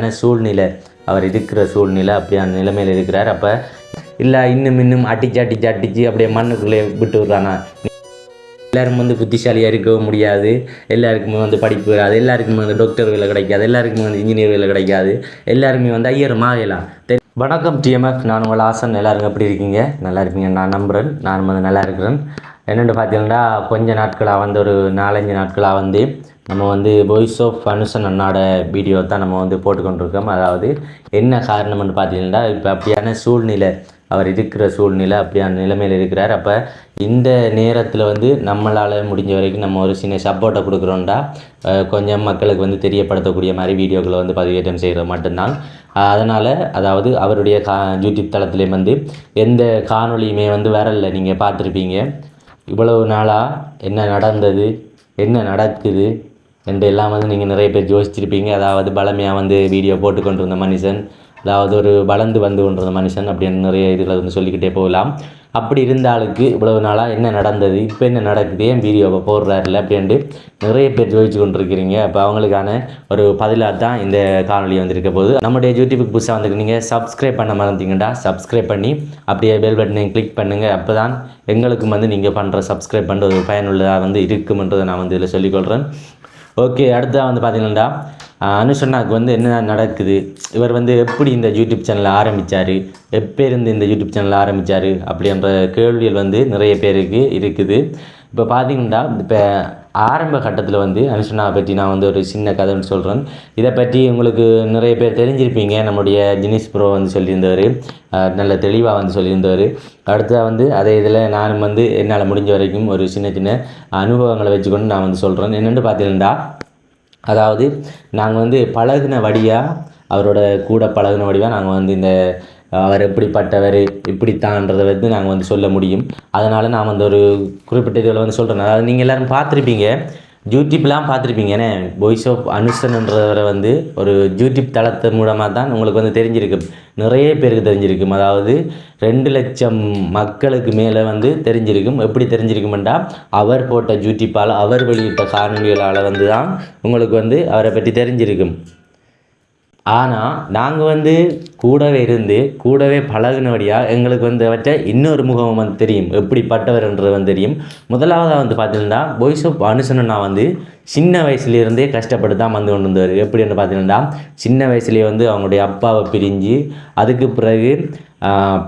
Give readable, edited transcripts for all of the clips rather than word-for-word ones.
அப்படியான சூழ்நிலை, அவர் இருக்கிற சூழ்நிலை அப்படியான நிலைமையில் இருக்கிறார். அப்போ இல்லை இன்னும் அடித்து அப்படியே மண்ணுக்குள்ளே விட்டு விட்றானா? எல்லாரும் புத்திசாலியாக இருக்கவும் முடியாது, எல்லாருக்குமே படிப்பு வராது, எல்லாருக்குமே டாக்டர் வேலை கிடைக்காது, எல்லாருக்குமே இன்ஜினியர் வேலை கிடைக்காது, எல்லாருமே ஐயரும் ஆகலாம். வணக்கம் டிஎம்எஃப், நான் உங்கள் ஆசன். எல்லாருக்கும் எப்படி இருக்கீங்க? நல்லா இருக்கீங்க நான் நம்புகிறேன். நான் நல்லா இருக்கிறேன். என்னென்னு பார்த்தீங்கன்னா, கொஞ்ச நாட்களாக ஒரு 4-5 நாட்களாக நம்ம வாய்ஸ் ஆஃப் அனுசன் அண்ணாட வீடியோ தான் நம்ம போட்டுக்கொண்டிருக்கோம். அதாவது என்ன காரணம்னு பார்த்தீங்கன்னா, இப்போ அப்படியான சூழ்நிலை, அவர் இருக்கிற சூழ்நிலை அப்படியான நிலைமையில் இருக்கிறார். அப்போ இந்த நேரத்தில் நம்மளால் முடிஞ்ச வரைக்கும் நம்ம ஒரு சின்ன சப்போர்ட்டை கொடுக்குறோண்டா கொஞ்சம் மக்களுக்கு தெரியப்படுத்தக்கூடிய மாதிரி வீடியோக்களை பதிவேற்றம் செய்கிறது மட்டும்தான். அதனால் அதாவது அவருடைய யூடியூப் தளத்துலேயே எந்த காணொலியுமே வரலை. நீங்கள் பார்த்துருப்பீங்க, இவ்வளவு நாளாக என்ன நடந்தது, என்ன நடக்குது என்று எல்லாம் நீங்கள் நிறைய பேர் யோசிச்சிருப்பீங்க. அதாவது பலமையாக வீடியோ போட்டுக்கொண்டு இருந்த மனுஷன், அதாவது ஒரு வளர்ந்து கொண்டிருந்த மனுஷன் அப்படின்னு நிறைய இதில் சொல்லிக்கிட்டே போகலாம். அப்படி இருந்த ஆளுக்கு இவ்வளவு நாளாக என்ன நடந்தது, இப்போ என்ன நடக்குது, ஏன் வீடியோவை போடுறாருல அப்படின்ட்டு நிறைய பேர் யோசிச்சு கொண்டிருக்கிறீங்க. அப்போ அவங்களுக்கான ஒரு பதிலாக தான் இந்த காணொலி இருக்க போது. நம்முடைய யூடியூபுக்கு புதுசாக நீங்கள் சப்ஸ்கிரைப் பண்ண மறந்தீங்கன்னா சப்ஸ்கிரைப் பண்ணி அப்படியே பெல் பட்டனை கிளிக் பண்ணுங்கள். அப்போ தான் எங்களுக்கு நீங்கள் பண்ணுற சப்ஸ்கிரைப் பண்ணுற ஒரு பயனுள்ளதாக இருக்கும்ன்றதை நான் இதில் சொல்லிக்கொள்கிறேன். ஓகே, அடுத்ததாக பார்த்தீங்கன்னா, அனுஷண்ணாவுக்கு என்ன நடக்குது, இவர் எப்படி இந்த யூடியூப் சேனலை ஆரம்பித்தார், எப்போ இருந்து இந்த யூடியூப் சேனலை ஆரம்பித்தார் அப்படின்ற கேள்விகள் நிறைய பேருக்கு இருக்குது. இப்போ பார்த்தீங்கன்னா, இப்போ ஆரம்ப கட்டத்தில் அனுஷண்ணாவை பற்றி நான் ஒரு சின்ன கதைன்னு சொல்கிறேன். இதை பற்றி உங்களுக்கு நிறைய பேர் தெரிஞ்சிருப்பீங்க. நம்முடைய ஜினிஸ் ப்ரோ சொல்லியிருந்தவர், நல்ல தெளிவாக சொல்லியிருந்தவர். அடுத்ததாக அதே இதில் நானும் என்னால் முடிஞ்ச வரைக்கும் ஒரு சின்ன அனுபவங்களை வச்சுக்கொண்டு நான் சொல்கிறேன். என்னென்னு பார்த்தீங்கன்னா, அதாவது நாங்கள் பழகின வழியாக, அவரோட கூட பழகின வழியாக நாங்கள் இந்த அவர் எப்படிப்பட்டவர் இப்படித்தான்றதை நாங்கள் சொல்ல முடியும். அதனால் நான் ஒரு குறிப்பிட்ட இதில் சொல்கிறேன். அதாவது நீங்கள் எல்லோரும் பார்த்துருப்பீங்க, யூடியூப்லாம் பார்த்துருப்பீங்க. ஏன்னா வாய்ஸ் ஆஃப் அனுசன்றவரை ஒரு யூடியூப் தளத்து மூலமாக தான் உங்களுக்கு தெரிஞ்சிருக்கும், நிறைய பேருக்கு தெரிஞ்சிருக்கும். அதாவது 2 லட்சம் மக்களுக்கு மேலே தெரிஞ்சிருக்கும். எப்படி தெரிஞ்சிருக்குமெண்டா, அவர் போட்ட யூடியூப்பால், அவர் வெளியிட்ட காணொலிகளால் தான் உங்களுக்கு அவரை பற்றி தெரிஞ்சிருக்கும். ஆனால் நாங்கள் கூடவே பழகினபடியாக எங்களுக்கு அவற்றை இன்னொரு முகம் தெரியும், எப்படிப்பட்டவர்ன்றது தெரியும். முதலாவதாக பார்த்தீங்கன்னா, வாய்ஸ் ஆஃப் அனுசன்னா சின்ன வயசுலேருந்தே கஷ்டப்பட்டு தான் கொண்டு வந்தவர். எப்படின்னு பார்த்தீங்கன்னா, சின்ன வயசுலேயே அவங்களுடைய அப்பாவை பிரிஞ்சு, அதுக்கு பிறகு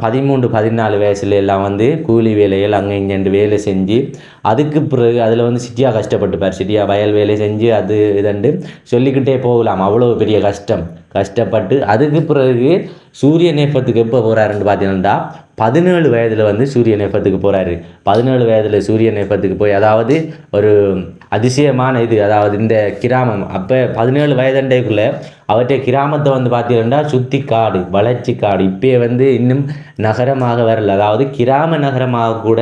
13-14 வயசுல எல்லாம் கூலி வேலைகள் அங்கே இங்கே வேலை செஞ்சு, அதுக்கு பிறகு அதில் சிட்டியாக கஷ்டப்பட்டுப்பார். சிட்டியாக வயல் வேலை செஞ்சு அது இதண்டு சொல்லிக்கிட்டே போகலாம். அவ்வளோ பெரிய கஷ்டப்பட்டு அதுக்கு பிறகு சூரியன் எஃப்எத்துக்கு எப்போ போகிறாருன்னு பார்த்தீங்கன்னா, 17 வயதில் சூரியன் எஃப்எத்துக்கு போகிறாரு. 17 வயதில் சூரியன் எஃப்எத்துக்கு போய், அதாவது ஒரு அதிசயமான இது. அதாவது இந்த கிராமம் அப்போ 17 வயதண்டைக்குள்ளே அவற்றை கிராமத்தை பார்த்தீங்கன்னா சுற்றி காடு, வளர்ச்சி காடு. இப்போ இன்னும் நகரமாக வரல, அதாவது கிராம நகரமாக கூட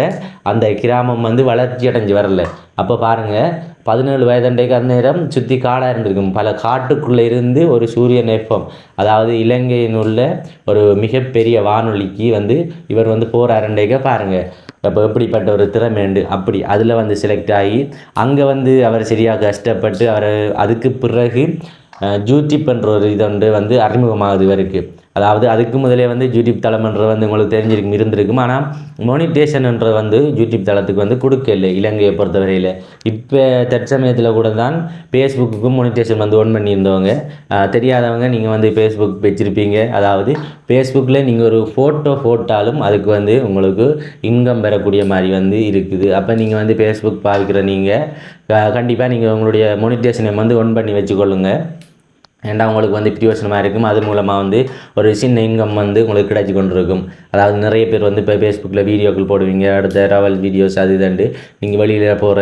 அந்த கிராமம் வளர்ச்சி அடைஞ்சு வரல. அப்போ பாருங்கள், 17 வயதண்டைக்கு அந்த நேரம் சுற்றி காடாக இருந்திருக்கும். பல காட்டுக்குள்ளே இருந்து ஒரு சூரியன் எஃப்எம், அதாவது இலங்கையின் உள்ள ஒரு மிகப்பெரிய வானொலிக்கு இவர் போகிறாருண்டைக்க பாருங்கள். அப்போ எப்படிப்பட்ட ஒரு திறமைண்டு. அப்படி அதில் செலக்ட் ஆகி அங்கே அவர் சரியாக கஷ்டப்பட்டு அவர் அதுக்கு பிறகு யூடியூப் என்ற ஒரு இது அறிமுகமாகுது இவருக்கு. அதாவது அதுக்கு முதலே யூடியூப் தளம்ன்றது உங்களுக்கு இருந்திருக்கும். ஆனால் மோனிட்டேஷன்ன்றது யூடியூப் தளத்துக்கு கொடுக்கல இலங்கையை பொறுத்தவரையில். இப்போ தற்சமயத்தில் கூட தான் ஃபேஸ்புக்குக்கும் மோனிட்டேஷன் ஓன் பண்ணியிருந்தவங்க. தெரியாதவங்க நீங்கள் ஃபேஸ்புக் வச்சுருப்பீங்க. அதாவது ஃபேஸ்புக்கில் நீங்கள் ஒரு ஃபோட்டோ போட்டாலும் அதுக்கு உங்களுக்கு இன்கம் பெறக்கூடிய மாதிரி இருக்குது. அப்போ நீங்கள் ஃபேஸ்புக் பார்க்குற நீங்கள் கண்டிப்பாக நீங்கள் உங்களுடைய மோனிட்டேஷனை ஒன் பண்ணி வச்சுக்கொள்ளுங்கள். ஏன்னா உங்களுக்கு பிரயோஜனமாக இருக்கும். அது மூலமாக ஒரு சின்ன இன்கம் உங்களுக்கு கிடைச்சி கொண்டு இருக்கும். அதாவது நிறைய பேர் இப்போ ஃபேஸ்புக்கில் வீடியோக்கள் போடுவீங்க, அடுத்த ட்ராவல் வீடியோஸ் அது இதுண்டு நீங்கள் வெளியில் போகிற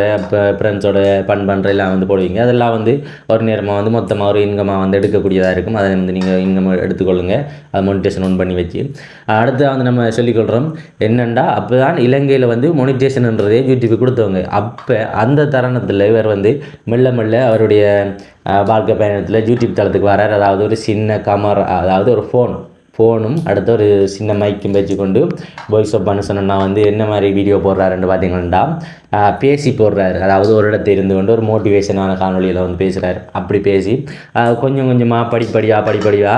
ஃப்ரெண்ட்ஸோட பண்ணுற எல்லாம் போடுவீங்க. அதெல்லாம் ஒரு நேரமாக மொத்தமாக ஒரு இன்கமாக எடுக்கக்கூடியதாக இருக்கும். அதை நீங்கள் இன்கம் எடுத்துக்கொள்ளுங்கள், அது மோனிட்டேஷன் ஒன் பண்ணி வச்சு. அடுத்து நம்ம சொல்லிக்கொள்கிறோம் என்னென்னா, அப்போ தான் இலங்கையில் மோனிட்டேஷன்ன்றதே யூடியூப் கொடுத்தவங்க. அப்போ அந்த தருணத்தில் இவர் மெல்ல அவருடைய வாழ்க்கை பயணத்தில் யூடியூப் தளத்துக்கு வரார். அதாவது ஒரு சின்ன கமரா, அதாவது ஒரு ஃபோனும் அடுத்து ஒரு சின்ன மைக்கும் வச்சுக்கொண்டு வாய்ஸ் ஆஃப் மனுஷன்னா வந்து என்ன மாதிரி வீடியோ போடுறாருன்னு பார்த்தீங்கன்னா பேசி போடுறாரு. அதாவது ஒரு இடத்துல இருந்து கொண்டு ஒரு மோட்டிவேஷனான காணொலியில் வந்து பேசுகிறாரு. அப்படி பேசி கொஞ்சம் கொஞ்சமாக படிப்படியாக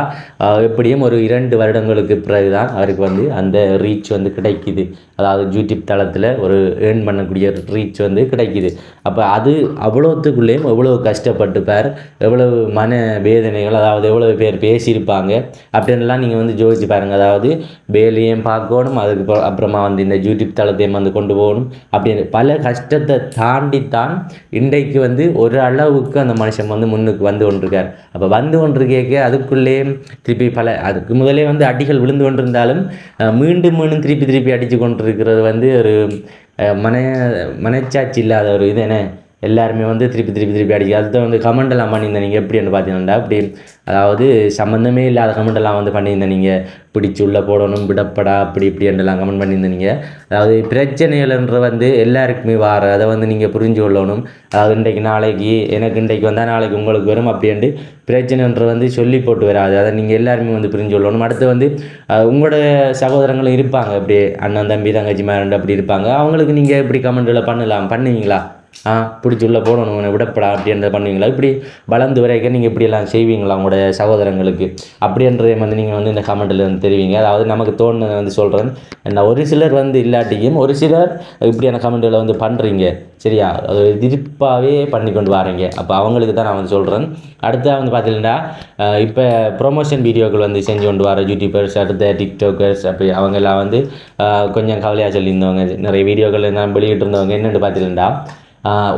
எப்படியும் ஒரு 2 வருடங்களுக்கு பிறகு தான் அவருக்கு வந்து அந்த ரீச் வந்து கிடைக்குது. அதாவது யூடியூப் தளத்தில் ஒரு ஏர்ன் பண்ணக்கூடிய ரீச் வந்து கிடைக்குது. அப்போ அது அவ்வளோத்துக்குள்ளேயும் எவ்வளோ கஷ்டப்பட்டுப்பார், எவ்வளவு மன வேதனைகள், அதாவது எவ்வளோ பேர் பேசியிருப்பாங்க அப்படின்லாம் நீங்கள் வந்து யோசிச்சு பாருங்கள். அதாவது வேலையும் பார்க்கணும், அதுக்கு அப்புறமா வந்து இந்த யூடியூப் தளத்தையும் வந்து கொண்டு போகணும் அப்படின்னு பல கஷ்டத்தை தாண்டித்தான் இன்றைக்கு வந்து ஒரு அளவுக்கு அந்த மனுஷன் வந்து முன்னுக்கு வந்து கொண்டிருக்கார். அப்போ வந்து கொண்டிருக்க அதுக்குள்ளே திருப்பி அதுக்கு முதலே வந்து அடிகள் விழுந்து கொண்டிருந்தாலும் மீண்டும் திருப்பி அடித்து கொண்டிருக்கிறது வந்து ஒரு மனச்சாட்சி இல்லாத ஒரு இது என்ன எல்லாருமே வந்து திருப்பி அடிக்க அதுதான் வந்து கமெண்டெல்லாம் பண்ணியிருந்தேன். நீங்கள் எப்படின்னு பார்த்தீங்கன்னா அப்படி அதாவது சம்மந்தமே இல்லாத கமெண்டெல்லாம் வந்து பண்ணியிருந்தேன். நீங்கள் பிடிச்சி உள்ளே போடணும், விடப்படா அப்படி இப்படின்லாம் கமெண்ட் பண்ணியிருந்தீங்க. அதாவது பிரச்சனைகள்ன்ற வந்து எல்லாருக்குமே அதை வந்து நீங்கள் புரிஞ்சு கொள்ளணும். அதாவது நாளைக்கு எனக்கு இன்றைக்கு வந்தால் நாளைக்கு உங்களுக்கு வரும் அப்படின்ட்டு பிரச்சனைன்ற வந்து சொல்லி போட்டு வராது. அதை நீங்கள் எல்லாருமே வந்து புரிஞ்சு கொள்ளணும். அடுத்து வந்து உங்களோட சகோதரங்களும் இருப்பாங்க, இப்படி அண்ணன் தம்பி தங்கச்சி மேரண்டு அப்படி இருப்பாங்க. அவங்களுக்கு நீங்கள் இப்படி கமெண்ட்டில் பண்ணுவீங்களா? பிடிச்சி உள்ளே போடணும், விடப்படா அப்படின்றத பண்ணுவீங்களா? இப்படி வளர்ந்து வரைக்கும் நீங்கள் இப்படியெல்லாம் செய்வீங்களா உங்களோட சகோதரங்களுக்கு அப்படின்றத வந்து நீங்கள் வந்து இந்த கமெண்ட்டில் வந்து தெரிவிங்க. அதாவது நமக்கு தோணுனதை வந்து சொல்கிறேன். ஒரு சிலர் வந்து இல்லாட்டியும் ஒரு சிலர் இப்படியான கமெண்ட்டில் வந்து பண்ணுறீங்க, சரியா? அது எதிர்ப்பாகவே பண்ணி கொண்டு வரீங்க. அப்போ அவங்களுக்கு தான் நான் வந்து சொல்கிறேன். அடுத்ததாக வந்து பார்த்தீங்கன்னா இப்போ ப்ரொமோஷன் வீடியோக்கள் வந்து செஞ்சு கொண்டு வர யூடியூபர்ஸ், அடுத்த டிக்டாக்கர்ஸ் அப்படி அவங்கெல்லாம் வந்து கொஞ்சம் கவலையாக சொல்லியிருந்தவங்க, நிறைய வீடியோக்கள் எல்லாம் வெளியிட்டு இருந்தவங்க என்னென்னு பார்த்தீங்கன்னா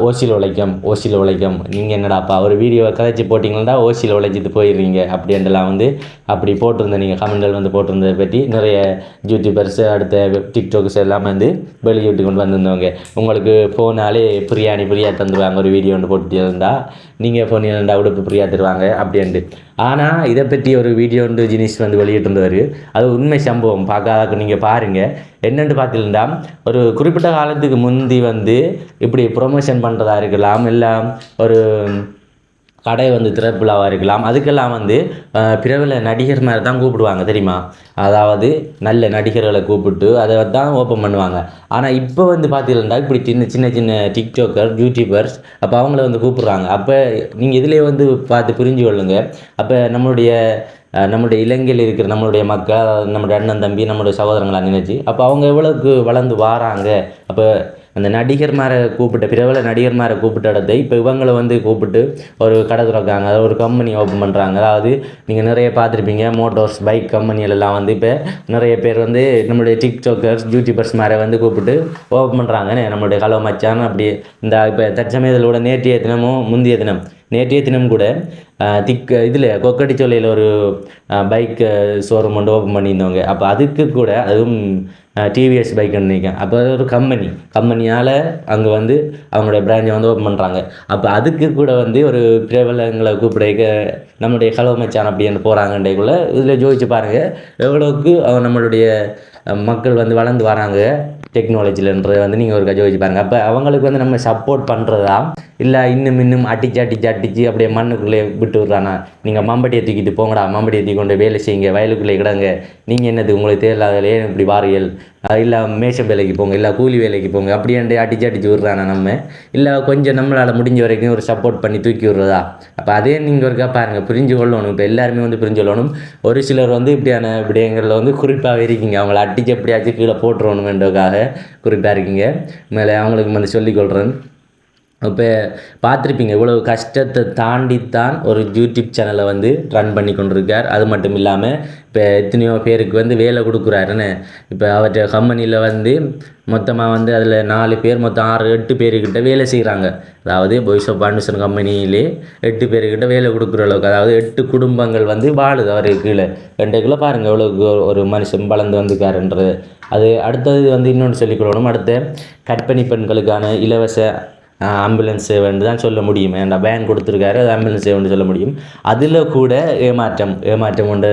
ஓசியில் உழைக்கும் நீங்கள் என்னடாப்பா ஒரு வீடியோவை கதைச்சி போட்டிங்கன்னா ஓசியில் உழைச்சிட்டு போயிடுறீங்க அப்படின்றலாம் வந்து அப்படி போட்டிருந்தேன். நீங்கள் கமெண்டில் வந்து போட்டிருந்ததை பற்றி நிறைய யூடியூபர்ஸ் அடுத்த டிக்டாக்ஸ் எல்லாம் வந்து வெளியிட்டு கொண்டு வந்திருந்தவங்க. உங்களுக்கு ஃபோனாலே ஃப்ரீயாக தந்துடுவாங்க, ஒரு வீடியோ ஒன்று போட்டு இருந்தால் நீங்கள் ஃபோன் இருந்தால் உடுப்பு ஃப்ரீயாக தருவாங்க அப்படின்ட்டு. ஆனால் இதை பற்றி ஒரு வீடியோ ஒன்று ஜினிஸ் வந்து வெளியிட்டிருந்தவர். அது உண்மை சம்பவம், பார்க்காத நீங்கள் பாருங்கள். என்னென்னு பார்த்தீங்கன்னா ஒரு குறிப்பிட்ட காலத்துக்கு முந்தி வந்து இப்படி ப்ரொமோஷன் பண்ணுறதா இருக்கலாம், இல்லை ஒரு கடை வந்து திறப்புலாவாக இருக்கலாம், அதுக்கெல்லாம் வந்து பிரபல நடிகர் மாதிரி தான் கூப்பிடுவாங்க தெரியுமா? அதாவது நல்ல நடிகர்களை கூப்பிட்டு அதை தான் ஓப்பன் பண்ணுவாங்க. ஆனால் இப்போ வந்து பார்த்தீங்கன்னா இப்படி சின்ன டிக்டாக்கர் யூடியூபர்ஸ் அப்போ அவங்கள வந்து கூப்பிட்றாங்க. அப்போ நீங்கள் இதிலே வந்து பார்த்து புரிஞ்சு கொள்ளுங்க. அப்போ நம்மளுடைய இலங்கையில் இருக்கிற நம்மளுடைய மக்கள், நம்மளுடைய அண்ணன் தம்பி, நம்மளுடைய சகோதரங்களை நினைச்சு அப்போ அவங்க எவ்வளோக்கு வளர்ந்து வாராங்க. அப்போ அந்த நடிகர்மாரை பிரபல நடிகர்மாரை கூப்பிட்ட இடத்தை இப்போ இவங்களை வந்து கூப்பிட்டு ஒரு கடை திறக்காங்க, அதாவது ஒரு கம்பெனி ஓப்பன் பண்ணுறாங்க. அதாவது நீங்கள் நிறைய பார்த்துருப்பீங்க, மோட்டார்ஸ் பைக் கம்பெனிகளெல்லாம் வந்து இப்போ நிறைய பேர் வந்து நம்மளுடைய டிக்டாக்கர்ஸ் யூடியூபர்ஸ் மாதிரி வந்து கூப்பிட்டு ஓப்பன் பண்ணுறாங்கன்னு நம்மளுடைய ஹலோ மச்சான் அப்படி இந்த இப்போ தற்சமயத்திலோட நேற்றைய தினம் கூட இதில் கொக்கட்டிச்சோலையில் ஒரு பைக் ஷோரூம் வந்து ஓப்பன் பண்ணியிருந்தவங்க. அப்போ அதுக்கு கூட அதுவும் டிவிஎஸ் பைக்குன்னு நினைக்கிறேன். அப்போ ஒரு கம்பெனியால் அங்கே வந்து அவங்களுடைய பிரான்ச்சை வந்து ஓப்பன் பண்ணுறாங்க. அப்போ அதுக்கு கூட வந்து ஒரு பிரபலங்களை கூப்பிட நம்மளுடைய ஹலோ மச்சான் அப்படின்னு போகிறாங்கன்றக்குள்ளே இதில் ஜோதிச்சு பாருங்கள் எவ்வளோக்கு நம்மளுடைய மக்கள் வந்து வளர்ந்து வராங்க டெக்னாலஜிலன்றதை வந்து நீங்கள் ஒரு ஜோதிச்சு பாருங்கள். அப்போ அவங்களுக்கு வந்து நம்ம சப்போர்ட் பண்ணுறதா இல்லை இன்னும் அடிச்சு அப்படியே மண்ணுக்குள்ளே விட்டு விட்றானா? நீங்கள் மாம்பட்டியை தூக்கிட்டு போங்கடா, மாம்பட்டியை தூக்கி கொண்டு வேலை செய்யுங்க, வயலுக்குள்ளே கிடங்க, நீங்கள் என்னது உங்களுக்கு தேவையில்லாதலே இப்படி வாரியல், இல்லை மேஷ வேலைக்கு போங்க, இல்லை கூலி வேலைக்கு போங்க அப்படின்ட்டு அடிச்சு விட்றானா? நம்ம இல்லை கொஞ்சம் நம்மளால் முடிஞ்ச வரைக்கும் ஒரு சப்போர்ட் பண்ணி தூக்கி விட்றதா? அப்போ அதே நீங்கள் ஒருக்கா பாருங்கள், புரிஞ்சு கொள்ளணும். இப்போ எல்லாருமே வந்து புரிஞ்சு கொள்ளணும். ஒரு சிலர் வந்து இப்படியான விடயங்களில் வந்து குறிப்பாக இருக்கீங்க, அவங்கள அடிச்சு எப்படியாச்சும் கீழே போட்டுருவணுமென்றதுக்காக குறிப்பாக இருக்கீங்க. மேலே அவங்களுக்கு வந்து சொல்லிக்கொள்கிறேன். இப்போ பார்த்துருப்பீங்க இவ்வளோ கஷ்டத்தை தாண்டித்தான் ஒரு யூடியூப் சேனலை வந்து ரன் பண்ணி கொண்டிருக்கார். அது மட்டும் இல்லாமல் இப்போ எத்தனையோ பேருக்கு வந்து வேலை கொடுக்குறாருன்னு. இப்போ அவற்றை கம்பெனியில் வந்து மொத்தமாக வந்து அதில் 4 பேர் மொத்தம் 6-8 பேருக்கிட்ட வேலை செய்கிறாங்க. அதாவது வாய்ஸ் ஆஃப் மனுஷன் கம்பெனியிலே 8 பேருக்கிட்ட வேலை கொடுக்குற அளவுக்கு, அதாவது 8 குடும்பங்கள் வந்து வாழுது அவருக்கு கீழே. 2 பாருங்கள் எவ்வளோ ஒரு மனுஷன் வளர்ந்து வந்துக்காருன்றது. அது அடுத்தது வந்து இன்னொன்று சொல்லிக்கொள்ளணும். அடுத்த கர்ப்பிணி பெண்களுக்கான இலவச ஆம்புலன்ஸ் சேவைன்னு தான் சொல்ல முடியும். ஏன்னா வேன் கொடுத்துருக்காரு, அது ஆம்புலன்ஸ் சேவைன்னு சொல்ல முடியும். அதில் கூட ஏமாற்றம் கொண்டு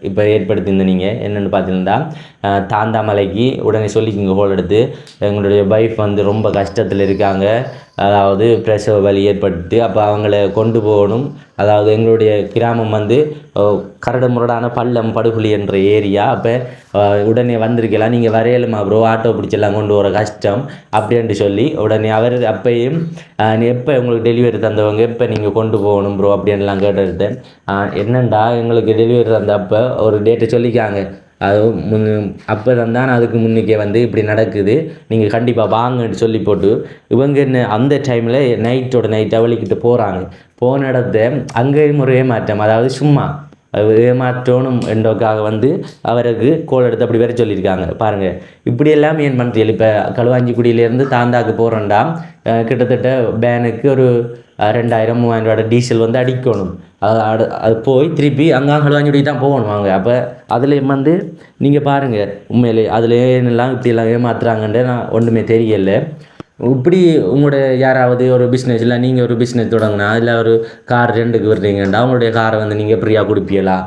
இப்போ ஏற்படுத்தியிருந்த நீங்கள் என்னென்னு பார்த்தீங்கன்னா தாந்தாமலைக்கு உடனே சொல்லிக்கிங்க ஹோல் எடுத்து எங்களுடைய வைஃப் வந்து ரொம்ப கஷ்டத்தில் இருக்காங்க, அதாவது பிரசவ வலி ஏற்படுத்தி அப்போ அவங்கள கொண்டு போகணும், அதாவது எங்களுடைய கிராமம் வந்து கரடு முரடான பள்ளம் படுகுழி என்ற ஏரியா. அப்போ உடனே வந்திருக்கலாம், நீங்கள் வரையலுமா ப்ரோ, ஆட்டோ பிடிச்செல்லாம் கொண்டு வர கஷ்டம் அப்படின்ட்டு சொல்லி உடனே அவர் அப்பையும் எப்போ உங்களுக்கு டெலிவரி தந்தவங்க எப்போ நீங்கள் கொண்டு போகணும் ப்ரோ அப்படின்லாம் கேட்டுருந்தேன். என்னண்டா எங்களுக்கு டெலிவரி தந்த அப்போ ஒரு டேட்டை சொல்லிக்காங்க, அது அப்போ தான் அதுக்கு முன்னுக்கே வந்து இப்படி நடக்குது, நீங்கள் கண்டிப்பாக வாங்கன்னு சொல்லி போட்டு இவங்க என்ன அந்த டைமில் நைட்டோட நைட்டாக வலிக்கிட்டு போகிறாங்க. போன இடத்த அங்கேயும் ஒரு ஏமாற்றம், அதாவது சும்மா ஏமாற்றணும் என்றதுக்காக வந்து அவருக்கு கோல் எடுத்து அப்படி வேற சொல்லியிருக்காங்க. பாருங்கள் இப்படியெல்லாம் ஏன் பண்ணுறீங்க? இப்போ களுவாஞ்சிக்குடியிலேருந்து தாந்தாக்கு போகிறோண்டா கிட்டத்தட்ட பேனுக்கு ஒரு 2000-3000 ரூபா டீசல் வந்து அடிக்கணும். அது போய் திருப்பி அங்கே களுவாஞ்சிக்குடி தான் போகணும் வாங்க. அப்போ அதுலேயும் வந்து நீங்கள் பாருங்கள் உண்மையிலே அதில் என்னெல்லாம் இப்படியெல்லாம் ஏமாத்துறாங்கன்ட்டு நான் ஒன்றுமே தெரியலை. இப்படி உங்களோட யாராவது ஒரு பிஸ்னஸ் இல்லை, நீங்கள் ஒரு பிஸ்னஸ் தொடங்கினா இல்லை ஒரு கார் ரெண்டுக்கு விடுறீங்கண்டா அவங்களுடைய காரை வந்து நீங்கள் ஃப்ரீயாக கொடுப்பீங்களா?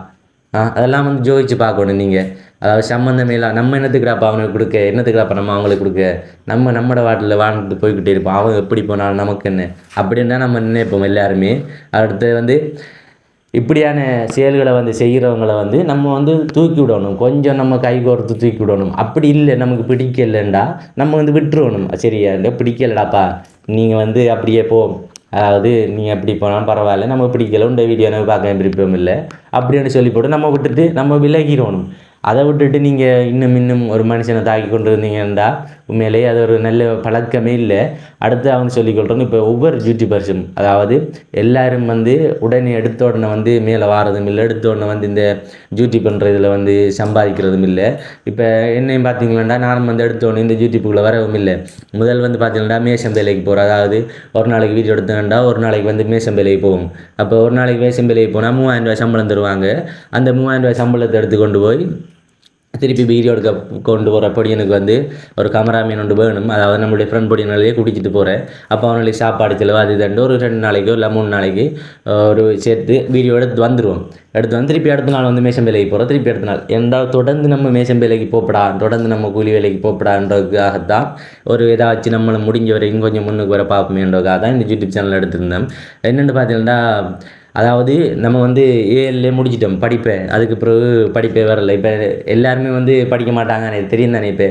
அதெல்லாம் வந்து ஜோதிச்சு பார்க்கணும் நீங்கள். அதாவது சம்மந்தமே இல்லை, நம்ம என்னத்துக்குறாப்பா அவனுக்கு கொடுக்க, என்னத்துக்குறாப்பா நம்ம அவங்களுக்கு கொடுக்க, நம்மளோட வாட்டில் வாழ்ந்துட்டு போய்கிட்டே இருப்போம், அவங்க எப்படி போனாலும் நமக்கு என்ன அப்படின்னு தான் நம்ம நினைப்போம் எல்லாருமே. அடுத்து வந்து இப்படியான செயல்களை வந்து செய்கிறவங்களை வந்து நம்ம வந்து தூக்கி விடணும், கொஞ்சம் நம்ம கை கோர்த்து தூக்கி விடணும். அப்படி இல்லை நமக்கு பிடிக்கலைண்டா நம்ம வந்து விட்டுருவணும். சரியா பிடிக்கலடாப்பா நீங்கள் வந்து அப்படியே போ, அதாவது நீங்கள் எப்படி போனாலும் பரவாயில்ல, நம்ம பிடிக்கல உண்ட வீடியோ நம்ம பார்க்க விருப்பம் இல்லை அப்படின்னு சொல்லி போட்டு நம்ம விட்டுட்டு நம்ம விலகிடணும். அதை விட்டுட்டு நீங்கள் இன்னும் ஒரு மனுஷனை தாக்கி கொண்டு இருந்தீங்கன்னா உண்மையிலேயே அது ஒரு நல்ல பழக்கமே இல்லை. அடுத்து அவங்க சொல்லிக்கொள்கிறோம். இப்போ ஒவ்வொரு யூடியூபர்ஸும் அதாவது எல்லாரும் வந்து உடனே எடுத்த உடனே வந்து மேலே வாரதும் இல்லை, எடுத்த உடனே வந்து இந்த யூடியூப்ன்ற இதில் வந்து சம்பாதிக்கிறதும் இல்லை. இப்போ என்னையும் பார்த்தீங்கன்னா நான் வந்து எடுத்த உடனே இந்த யூடியூப்புக்குள்ளே வரவும் இல்லை. முதல் வந்து பார்த்தீங்கன்னா மேசம் வேலைக்கு போகிறோம், அதாவது ஒரு நாளைக்கு வீடியோ எடுத்தேன்டா ஒரு நாளைக்கு வந்து மேசம் வேலைக்கு போகும். அப்போ ஒரு நாளைக்கு மேசம் வேலைக்கு போனால் 3000 ரூபாய் சம்பளம் தருவாங்க. அந்த 3000 ரூபாய் சம்பளத்தை எடுத்து கொண்டு போய் திருப்பி வீடியோ எடுக்க கொண்டு போகிற பொடியனுக்கு வந்து ஒரு கேமராமேன் ஒன்று வேணும். அதாவது நம்மளுடைய ஃப்ரெண்ட் பொடியனாலேயே குடிச்சிட்டு போகிறேன். அப்போ அவனுடைய சாப்பாடு செலவு அது தண்டு ஒரு 2 நாளைக்கோ இல்லை 3 நாளைக்கு ஒரு சேர்த்து வீடியோ எடுத்து வந்துடுவோம். எடுத்து வந்து திருப்பி அடுத்த நாள் வந்து மேசம் வேலைக்கு போகிறோம். திருப்பி அடுத்த நாள் எந்த தொடர்ந்து நம்ம மேசம் வேலைக்கு போப்படா, தொடர்ந்து நம்ம கூலி வேலைக்கு போப்படான்றதுக்காகத்தான் ஒரு ஏதாச்சும் நம்மளை முடிஞ்ச வரைக்கும் கொஞ்சம் முன்னுக்கு வர பார்ப்போமேன்றதுக்காக தான் இந்த யூடியூப் சேனல் எடுத்திருந்தேன். என்னென்னு பார்த்தீங்கன்னா அதாவது நம்ம வந்து ஏஎல்ஏ முடிச்சிட்டோம் படிப்பை, அதுக்கு பிறகு படிப்பே வரலை. இப்போ எல்லாருமே வந்து படிக்க மாட்டாங்க, எனக்கு தெரியும் தானே. இப்போ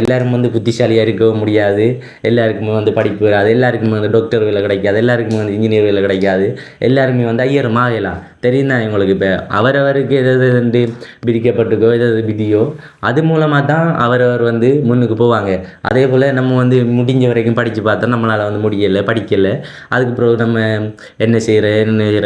எல்லாரும் வந்து புத்திசாலியாக இருக்கவும் முடியாது, எல்லாருக்குமே வந்து படிப்பு வராது, எல்லாருக்குமே வந்து டாக்டர் வேலை கிடைக்காது, எல்லாருக்குமே வந்து இன்ஜினியர் வேலை கிடைக்காது, எல்லாருமே வந்து ஐயரும் ஆகலாம், தெரியும் தானே உங்களுக்கு. இப்போ அவரவருக்கு எதாவது வந்து பிரிக்கப்பட்டுக்கோ எதாவது விதியோ அது மூலமாக தான் அவரவர் வந்து முன்னுக்கு போவாங்க. அதே போல் நம்ம வந்து முடிஞ்ச வரைக்கும் படித்து பார்த்தா நம்மளால் வந்து முடியலை, படிக்கலை. அதுக்கு பிறகு நம்ம என்ன செய்கிற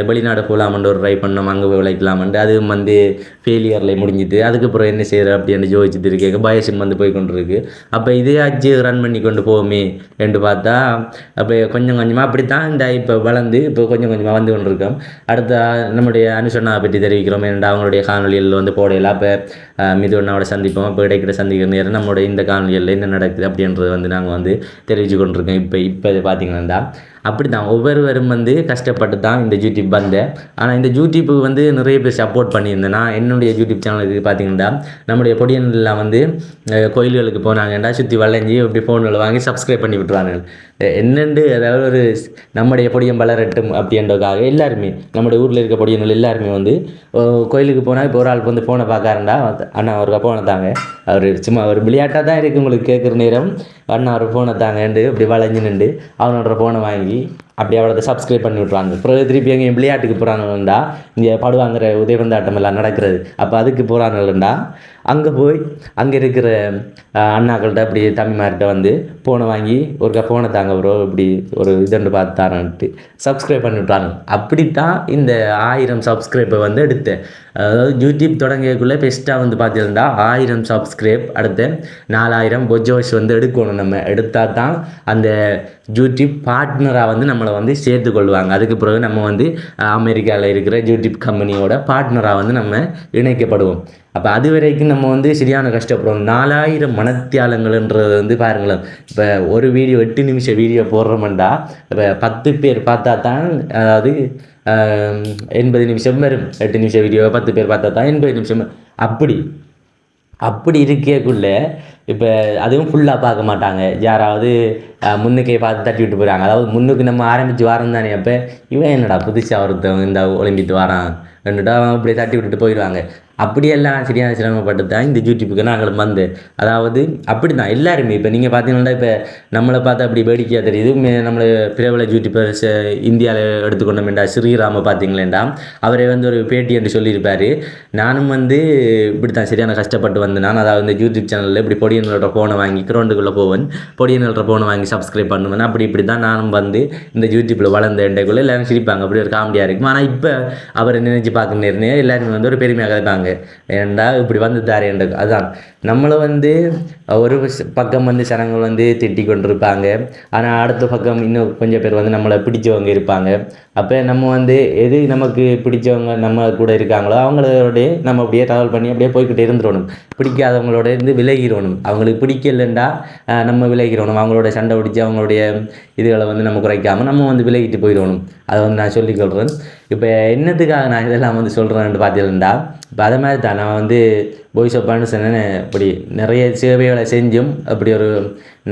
வெளிநாடு போகலாமன்ட்டு ஒரு ட்ரை பண்ணோம், அங்கே போய் உழைக்கலாமன்ட்டு அது வந்து ஃபெயிலியரில் முடிஞ்சுது. அதுக்கப்புறம் என்ன செய்கிற அப்படின்னு யோசிச்சுட்டு இருக்கேன், பயசும் வந்து போய் கொண்டு இருக்கு. அப்போ இதையாச்சு ரன் பண்ணி கொண்டு போவோமே என்று பார்த்தா அப்போ கொஞ்சம் கொஞ்சமாக அப்படித்தான் இந்த இப்போ வளர்ந்து இப்போ கொஞ்சம் கொஞ்சமாக வந்து கொண்டு இருக்கோம். அடுத்த நம்முடைய அனுஷனா பற்றி தெரிவிக்கிறோம். ஏன்னா அவங்களுடைய காணொலியில் வந்து போடையலாம். இப்போ மிதுவண்ணாவோட சந்திப்போம், இப்போ இடைக்கிற சந்திக்கிற நேரம் நம்மளுடைய இந்த காணொலியில் என்ன நடக்குது அப்படின்றது வந்து நாங்கள் வந்து தெரிவித்து கொண்டிருக்கோம். இப்போ பார்த்தீங்கன்னா அப்படி தான் ஒவ்வொருவரும் வந்து கஷ்டப்பட்டு தான் இந்த யூடியூப் வந்தேன். ஆனால் இந்த யூடியூப்புக்கு வந்து நிறைய பேர் சப்போர்ட் பண்ணியிருந்தேன். நான் என்னுடைய யூடியூப் சேனலுக்கு பார்த்தீங்கன்னா நம்முடைய பொடியன்லாம் வந்து கோயில்களுக்கு போனாங்கண்டா சுற்றி வளைஞ்சி அப்படி ஃபோனில் வாங்கி சப்ஸ்கிரைப் பண்ணி விட்டுருவாங்க. என்னென்று அதாவது ஒரு நம்முடைய பொடியன் வளரட்டும் அப்படின்றதுக்காக எல்லாருமே நம்முடைய ஊரில் இருக்க பொடியன்கள் எல்லாருமே வந்து கோயிலுக்கு போனால் இப்போ ஒரு ஆளுக்கு வந்து ஃபோனை பார்க்காருண்டா, அண்ணா ஒரு ஃபோனை தாங்க, அவர் சும்மா ஒரு விளையாட்டாக தான் இருக்குது உங்களுக்கு கேட்குற நேரம், அண்ணா ஒரு ஃபோனை தாங்கண்டு இப்படி வளைஞ்சு நின்று அவனோட ஃபோனை வாங்கி அப்படி அவளை சப்ஸ்கிரைப் பண்ணி விட்ருவாங்க. அப்புறம் திருப்பி எங்கே விளையாட்டுக்கு போகிறாங்கண்டா, இங்கே படுவாங்கிற உதயபந்தாட்டம் எல்லாம் நடக்கிறது, அப்போ அதுக்கு போகிறாங்கல்லண்டா அங்கே போய் அங்கே இருக்கிற அண்ணாக்கள்கிட்ட அப்படி தம்பிமார்கிட்ட வந்து ஃபோனை வாங்கி ஒரு ஃபோனை தாங்க ப்ரோ இப்படி ஒரு இதுன்னு பார்த்து தரேன்ட்டு சப்ஸ்கிரைப் பண்ணி விட்றாங்க. அப்படித்தான் இந்த 1000 சப்ஸ்கிரைப்பை வந்து எடுத்தேன். அதாவது யூடியூப் தொடங்கியக்குள்ளே பெஸ்ட்டாக வந்து பார்த்தீங்கன்னா 1000 சப்ஸ்கிரைப் அடுத்து 4000 பொஜ்ஜோஸ் வந்து எடுக்கணும். நம்ம எடுத்தால் தான் அந்த யூடியூப் பார்ட்னராக வந்து நம்மளை வந்து சேர்த்து கொள்வாங்க. அதுக்கு பிறகு நம்ம வந்து அமெரிக்காவில் இருக்கிற யூடியூப் கம்பெனியோட பார்ட்னராக வந்து நம்ம இணைக்கப்படுவோம். அப்போ அது வரைக்கும் நம்ம வந்து சரியான கஷ்டப்படுவோம். 4000 மனத்தியாலங்கள்ன்றது வந்து பாருங்களேன், இப்போ ஒரு வீடியோ 8 நிமிஷம் வீடியோ போடுறோம்டா, இப்போ 10 பேர் பார்த்தா தான் அதாவது 80 நிமிஷம் வரும். 8 நிமிஷம் வீடியோ 10 பேர் பார்த்தா தான் 80 நிமிஷம். அப்படி இருக்கக்குள்ள இப்போ அதுவும் ஃபுல்லாக பார்க்க மாட்டாங்க, யாராவது முன்னுக்கே பார்த்து தட்டி விட்டு போயிடுறாங்க. அதாவது முன்னுக்கு நம்ம ஆரம்பித்து வாரம் தானே, அப்போ இவன் என்னடா புதுசாக ஒருத்தவங்க இந்த ஒலிம்பிட்டு வாரான் ரெண்டுட்டா அப்படியே தட்டி விட்டுட்டு போயிடுவாங்க. அப்படியெல்லாம் சரியான சிரமப்பட்டு தான் இந்த யூடியூப்புக்கு நாங்களும் வந்து, அதாவது அப்படி தான் எல்லாருமே. இப்போ நீங்கள் பார்த்தீங்கன்னா இப்போ நம்மளை பார்த்து அப்படி வேடிக்கையாக தெரியுது. நம்மளை பிரபல யூடியூபர்ஸ் இந்தியாவில் எடுத்துக்கொண்டோம்டா ஸ்ரீராமை பார்த்தீங்களேண்டா, அவரை வந்து ஒரு பேட்டி என்று சொல்லியிருப்பார். நானும் வந்து இப்படி தான் சரியான கஷ்டப்பட்டு வந்தேன். நான் அதாவது இந்த யூடியூப் சேனலில் இப்படி பொடியனோட ஃபோனை வாங்கி கிரௌண்டுக்குள்ளே போவேன், பொடியனோட ஃபோனை வாங்கி சப்ஸ்கிரைப் பண்ணுவேன். இப்படி தான் நானும் வந்து இந்த யூடியூப்பில் வளர்ந்த இண்டைக்குள்ளே எல்லோரும் சிரிப்பாங்க, அப்படி ஒரு காமெடியாக இருக்கும். ஆனால் இப்போ அவரை நினைச்சு பார்க்க நேர்னே எல்லாருமே வந்து ஒரு பெருமையாக இருக்காங்க, ஏன்டா இப்படி வந்து தாரேன்றது. அதுதான் நம்மளை வந்து ஒரு பக்கம் வந்து ஜனங்கள் வந்து திட்டி கொண்டிருப்பாங்க, ஆனால் அடுத்த பக்கம் இன்னும் கொஞ்சம் பேர் வந்து நம்மளை பிடிச்சவங்க இருப்பாங்க. அப்போ நம்ம வந்து எது நமக்கு பிடிச்சவங்க நம்ம கூட இருக்காங்களோ அவங்களோடைய நம்ம அப்படியே ட்ராவல் பண்ணி அப்படியே போய்கிட்டே இருந்துடணும். பிடிக்காதவங்களோட இருந்து விலகிடணும். அவங்களுக்கு பிடிக்கலண்டா நம்ம விலகிடணும். அவங்களோட சண்டை பிடிச்சி அவங்களுடைய இதுகளை வந்து நம்ம குறைக்காமல் நம்ம வந்து விலகிட்டு போயிடணும். அதை வந்து நான் சொல்லிக்கொள்கிறேன். இப்போ என்னத்துக்காக நான் இதெல்லாம் வந்து சொல்கிறேன்னு பார்த்தீங்கன்னா, இப்போ அதை மாதிரி தான் நான் வந்து வாய்ஸ் ஆஃப் சொன்னேன்னு அப்படி நிறைய சேவைகளை செஞ்சும் அப்படி ஒரு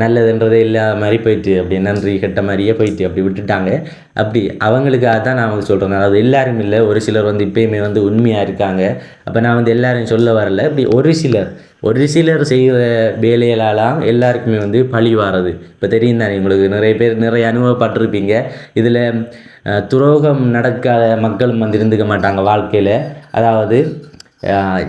நல்லதுன்றதே இல்லாத மாதிரி போயிட்டு, அப்படி நன்றி கெட்ட மாதிரியே போயிட்டு அப்படி விட்டுட்டாங்க. அப்படி அவங்களுக்காக தான் நான் வந்து சொல்கிறேன். அதாவது எல்லாரும் இல்லை, ஒரு சிலர் வந்து இப்போயுமே வந்து உண்மையாக இருக்காங்க. அப்போ நான் வந்து எல்லாரும் சொல்ல வரல, இப்படி ஒரு சிலர் செய்கிற வேலைகளாலாம் எல்லாருக்குமே வந்து பழி வாரது. இப்போ தெரியும் தானே உங்களுக்கு, நிறைய பேர் நிறைய அனுபவப்பட்டிருப்பீங்க. இதில் துரோகம் நடக்காத மக்களும் வந்து இருந்துக்க மாட்டாங்க வாழ்க்கையில். அதாவது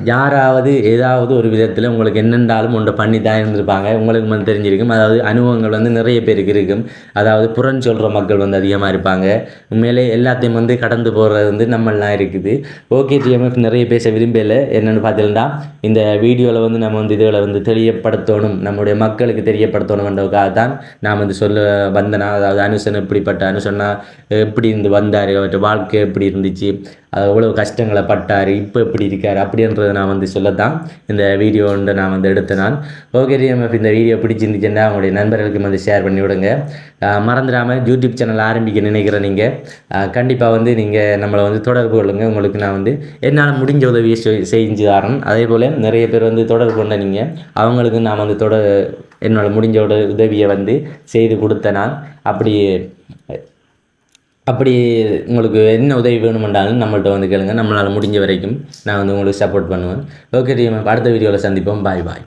யாராவது ஏதாவது ஒரு விதத்தில் உங்களுக்கு என்னென்றாலும் ஒன்றை பண்ணி தான் இருந்திருப்பாங்க, உங்களுக்கு வந்து தெரிஞ்சிருக்கும். அதாவது அனுபவங்கள் வந்து நிறைய பேருக்கு இருக்கும். அதாவது புறம் சொல்கிற மக்கள் வந்து அதிகமாக இருப்பாங்க. உண்மையிலே எல்லாத்தையும் வந்து கடந்து போகிறது வந்து நம்மளாம் இருக்குது. ஓகே டிஎம்எஃப் நிறைய பேச விரும்பலை. என்னென்னு பார்த்தீங்கன்னா, இந்த வீடியோவில் வந்து நம்ம வந்து இதில் வந்து தெரியப்படுத்தணும், நம்முடைய மக்களுக்கு தெரியப்படுத்தணுன்றதுக்காக தான் நான் வந்து சொல்ல வந்தேனா. அதாவது அனுசன் எப்படிப்பட்ட அனுசன்னா எப்படி இருந்து வந்தார், அவர்கிட்ட வாழ்க்கை எப்படி இருந்துச்சு, அது எவ்வளோ கஷ்டங்களை பட்டார், இப்போ எப்படி இருக்கார் அப்படின்றத நான் வந்து சொல்லத்தான் இந்த வீடியோன்னு நான் வந்து எடுத்தேன் நான். ஓகே டிஎம்எஃப் இந்த வீடியோ பிடிச்சிருந்துச்சுன்னா அவங்களுடைய நண்பர்களுக்கு வந்து ஷேர் பண்ணி விடுங்க. மறந்துடாமல் யூடியூப் சேனல் ஆரம்பிக்க நினைக்கிற நீங்கள் கண்டிப்பாக வந்து நீங்கள் நம்மளை வந்து தொடர்பு கொள்ளுங்கள். உங்களுக்கு நான் வந்து என்னால் முடிஞ்ச உதவியை செஞ்சு தரேன். அதே போல் நிறைய பேர் வந்து தொடர்பு கொண்ட நீங்கள் அவங்களுக்கு நான் வந்து என்னால் முடிஞ்ச உதவியை வந்து செய்து கொடுத்தேன் நான். அப்படி உங்களுக்கு என்ன உதவி வேணுமென்றாலும் நம்மள்ட்ட வந்து கேளுங்க. நம்மளால் முடிஞ்ச வரைக்கும் நான் வந்து உங்களுக்கு சப்போர்ட் பண்ணுவேன். ஓகே டீம், அடுத்த வீடியோவில் சந்திப்போம். பாய் பாய்.